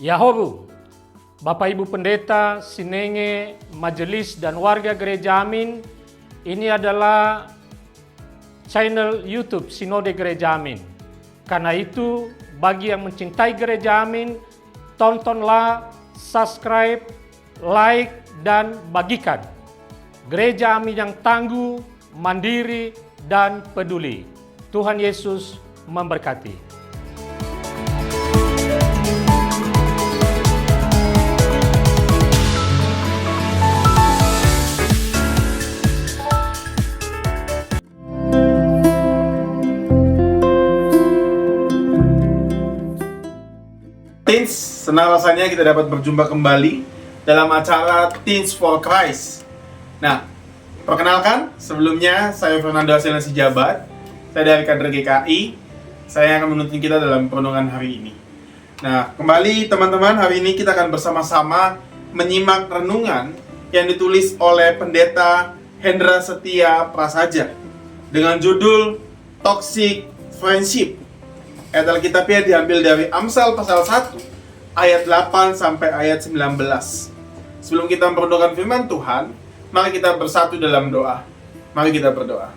Yahobu, Bapak Ibu Pendeta, Sinenge, Majelis dan warga Gereja Amin, ini adalah channel YouTube Sinode Gereja Amin. Karena itu, bagi yang mencintai Gereja Amin, tontonlah, subscribe, like, dan bagikan. Gereja Amin yang tangguh, mandiri, dan peduli. Tuhan Yesus memberkati. Teens, senang rasanya kita dapat berjumpa kembali dalam acara Teens for Christ. Nah, perkenalkan, sebelumnya saya Fernando Asenasi Jabat, saya dari kader GKI. Saya akan menuntun kita dalam perenungan hari ini. Nah, kembali teman-teman, hari ini kita akan bersama-sama menyimak renungan yang ditulis oleh Pendeta Hendra Setia Prasaja dengan judul Toxic Friendship. Ayat Alkitabnya diambil dari Amsal pasal 1 ayat 8 sampai ayat 19. Sebelum kita merenungkan firman Tuhan, mari kita bersatu dalam doa. Mari kita berdoa.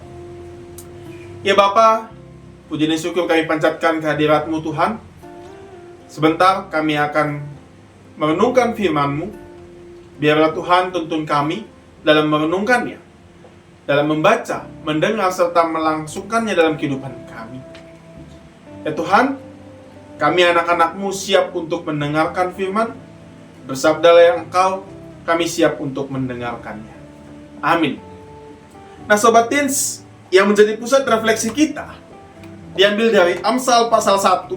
Ya Bapa, puji dan syukur kami panjatkan kehadirat-Mu Tuhan. Sebentar kami akan merenungkan firman-Mu. Biarlah Tuhan tuntun kami dalam merenungkannya, dalam membaca, mendengar serta melangsungkannya dalam kehidupan kami. Ya Tuhan, kami anak-anak-Mu siap untuk mendengarkan firman. Bersabdalah yang Engkau, kami siap untuk mendengarkannya. Amin. Nah Sobat Teens, yang menjadi pusat refleksi kita diambil dari Amsal pasal 1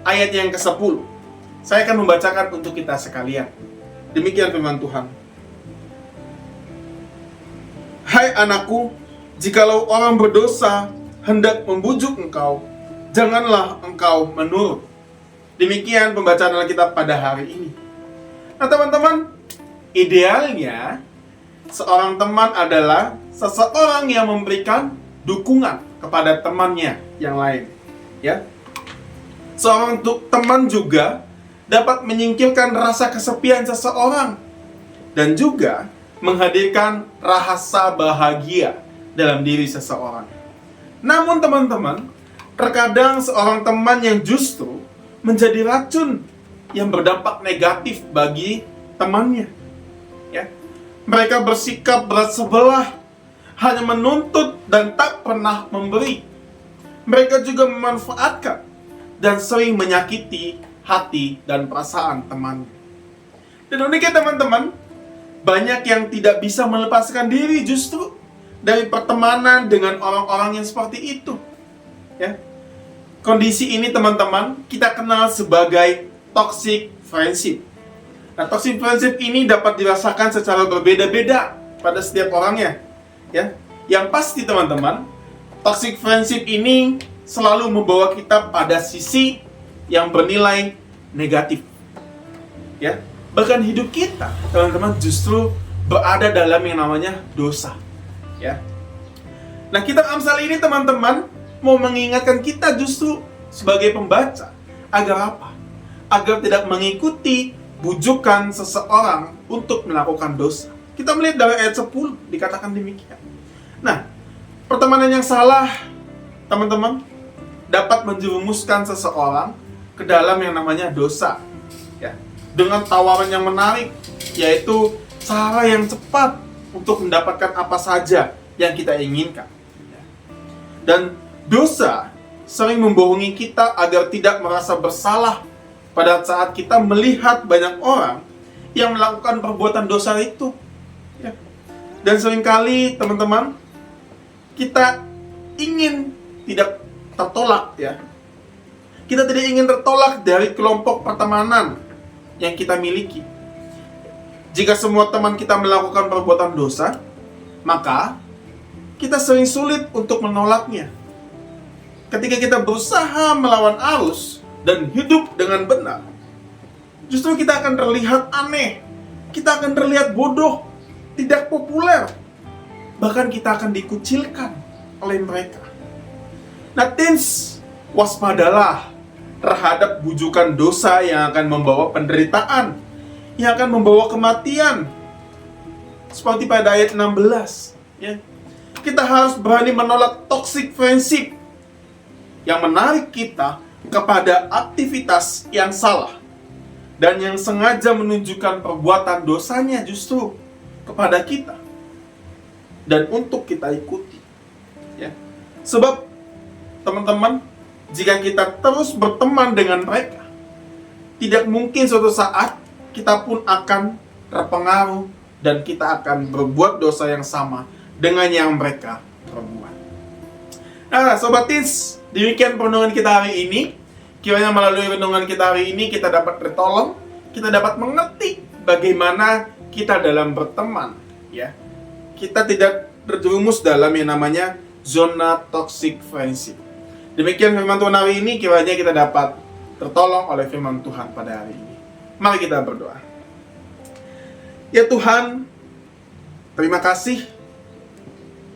ayat yang ke-10. Saya akan membacakan untuk kita sekalian. Demikian firman Tuhan. Hai anakku, jikalau orang berdosa hendak membujuk engkau, janganlah engkau menurut. Demikian pembacaan Alkitab pada hari ini. Nah teman-teman, idealnya seorang teman adalah seseorang yang memberikan dukungan kepada temannya yang lain. Ya, seorang teman juga dapat menyingkirkan rasa kesepian seseorang dan juga menghadirkan rasa bahagia dalam diri seseorang. Namun teman-teman, terkadang seorang teman yang justru menjadi racun yang berdampak negatif bagi temannya. Ya, mereka bersikap berat sebelah, hanya menuntut dan tak pernah memberi. Mereka juga memanfaatkan dan sering menyakiti hati dan perasaan temannya. Dan uniknya teman-teman, banyak yang tidak bisa melepaskan diri justru dari pertemanan dengan orang-orang yang seperti itu. Ya, kondisi ini teman-teman kita kenal sebagai toxic friendship. Nah, toxic friendship ini dapat dirasakan secara berbeda-beda pada setiap orangnya. Ya, yang pasti teman-teman, toxic friendship ini selalu membawa kita pada sisi yang bernilai negatif. Ya, bahkan hidup kita, teman-teman, justru berada dalam yang namanya dosa. Ya. Nah, kitab Amsal ini teman-teman mau mengingatkan kita justru sebagai pembaca agar apa? Agar tidak mengikuti bujukan seseorang untuk melakukan dosa. Kita melihat dari ayat 10 dikatakan demikian. Nah, pertemanan yang salah, teman-teman, dapat menjerumuskan seseorang ke dalam yang namanya dosa. Ya, dengan tawaran yang menarik, yaitu cara yang cepat untuk mendapatkan apa saja yang kita inginkan. Dan dosa sering membohongi kita agar tidak merasa bersalah pada saat kita melihat banyak orang yang melakukan perbuatan dosa itu. Ya. Dan seringkali teman-teman, kita ingin tidak tertolak, ya. Kita tidak ingin tertolak dari kelompok pertemanan yang kita miliki. Jika semua teman kita melakukan perbuatan dosa, maka kita sering sulit untuk menolaknya. Ketika kita berusaha melawan arus dan hidup dengan benar, justru kita akan terlihat aneh, kita akan terlihat bodoh, tidak populer, bahkan kita akan dikucilkan oleh mereka. Nah, teens, waspadalah terhadap bujukan dosa yang akan membawa penderitaan, yang akan membawa kematian. Seperti pada ayat 16, ya. Kita harus berani menolak toxic friendship yang menarik kita kepada aktivitas yang salah dan yang sengaja menunjukkan perbuatan dosanya justru kepada kita dan untuk kita ikuti, ya. Sebab teman-teman, jika kita terus berteman dengan mereka, tidak mungkin suatu saat kita pun akan terpengaruh dan kita akan berbuat dosa yang sama dengan yang mereka perbuat. Nah, Sobat Teens, demikian renungan kita hari ini. Kiranya melalui renungan kita hari ini kita dapat tertolong, kita dapat mengerti bagaimana kita dalam berteman, ya. Kita tidak terjerumus dalam yang namanya zona toxic friendship. Demikian firman Tuhan hari ini, kiranya kita dapat tertolong oleh firman Tuhan pada hari ini. Mari kita berdoa. Ya Tuhan, terima kasih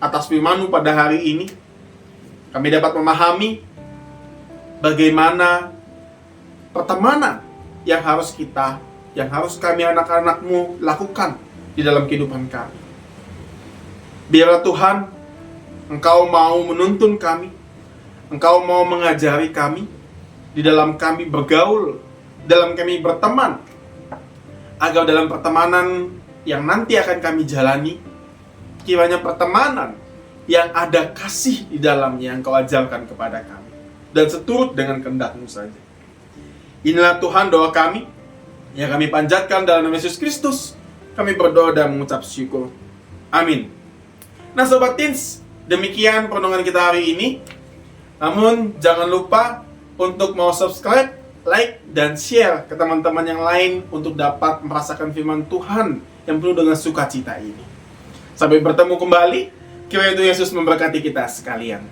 atas firman-Mu pada hari ini. Kami dapat memahami bagaimana pertemanan yang harus kami anak-anak-Mu lakukan di dalam kehidupan kami. Biarlah Tuhan, Engkau mau menuntun kami, Engkau mau mengajari kami, di dalam kami bergaul, dalam kami berteman, agar dalam pertemanan yang nanti akan kami jalani, kiranya pertemanan yang ada kasih di dalamnya yang Engkau ajarkan kepada kami, dan seturut dengan kehendak-Mu saja. Inilah Tuhan doa kami, yang kami panjatkan dalam nama Yesus Kristus. Kami berdoa dan mengucap syukur. Amin. Nah Sobat Teens, demikian renungan kita hari ini. Namun jangan lupa untuk mau subscribe, like, dan share ke teman-teman yang lain untuk dapat merasakan firman Tuhan yang penuh dengan sukacita ini. Sampai bertemu kembali. Kiranya Tuhan Yesus memberkati kita sekalian.